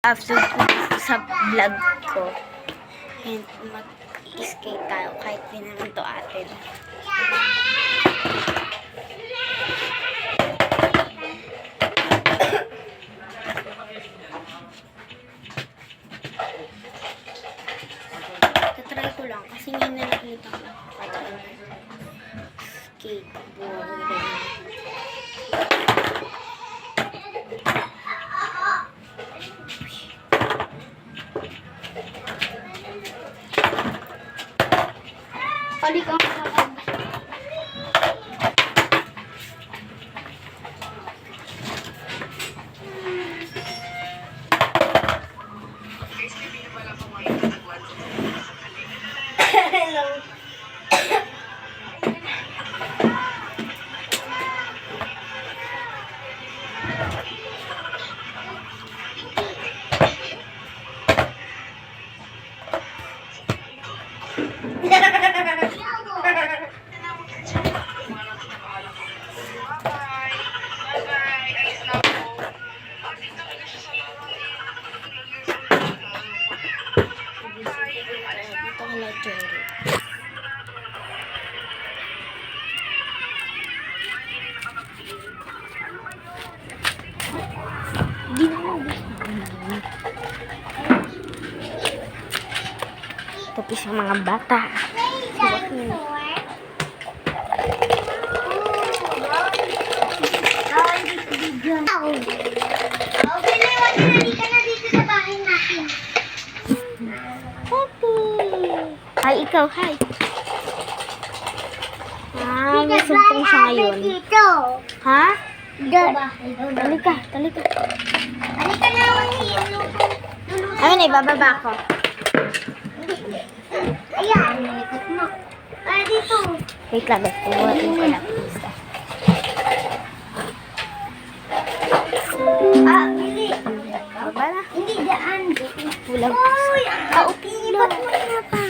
upload ko sa vlog ko. And mag-skate tayo kahit di naman to atin. Tatry ko lang kasi ngayon na nakita ko skateboard. Kali ka hello. Tapos yung mga bata. Hi, ikaw, hi. May sumpong siya ngayon. Ha? Talika, talika. Halika na, Ayun, ibababa ko. ayan, likot mo. Ay, dito. Wait lang, guys. Puwatin ko lang. Bili. Baba na. Hindi daan. Pulang. Uy, lipat mo na pa.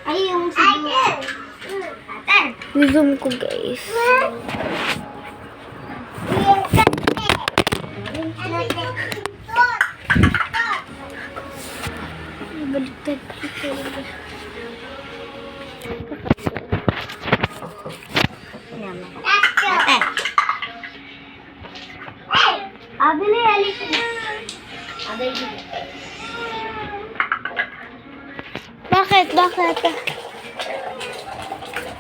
Ay, yung siguro. Ate. Zoom ko, guys. Baliktad ito. Ayan. Ate. Abili, alis na. Abili. Bakit? Bakit?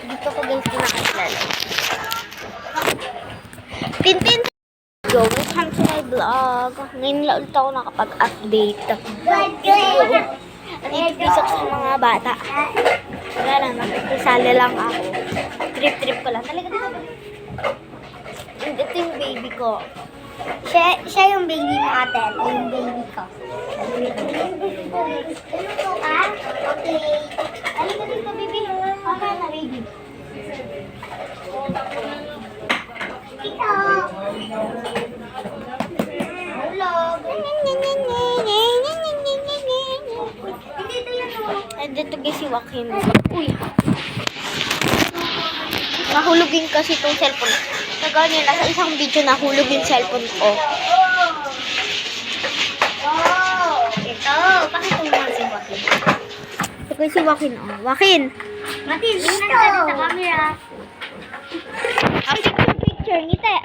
Dito ko guys pinakakilala. Tintin! Go, welcome to my vlog. Ngayon lang ulit ako nakapag-update. Nandito pisak sa mga bata. Wala lang, nakikisali lang ako. Trip-trip ko lang. Talaga dito. Ito yung baby ko. Siya yung baby mo, ate. Ito yung baby ko. Luto ka? Okay. Halika dito, baby. Okay na, baby. Ito. Hulog. Hindi ito yun, oh. Ay, dito guys si Joaquin. Uy. Nahulugin kasi itong cellphone. Nagawa niya, nasa isang video nahulog yung cellphone ko. Oh, ito. Bakit tumawag si Joaquin? Ito guys si Joaquin. Oh. Joaquin! Matin, tingnan ka sa camera. Ang picture, ngiti.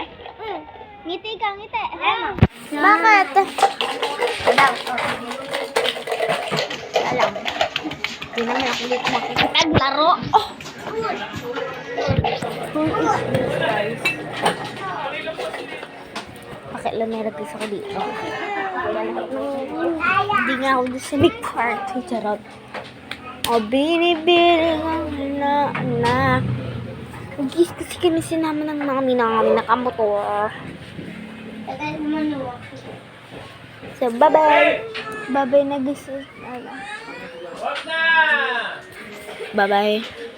Ngiti ka, ngiti. Ayan. Bakit? Daw. Alam. Hindi naman ako dito makikipaglaro. Oh! Who is this, guys? Pakialamera guys ako dito. Hindi nga ako doon sa big party. Charot. O, binibili nga na. Guys, kasi kami sinama ng mga minangami nakamotor. Tagal naman yung So, bye-bye. Bye-bye na guys. Bye-bye.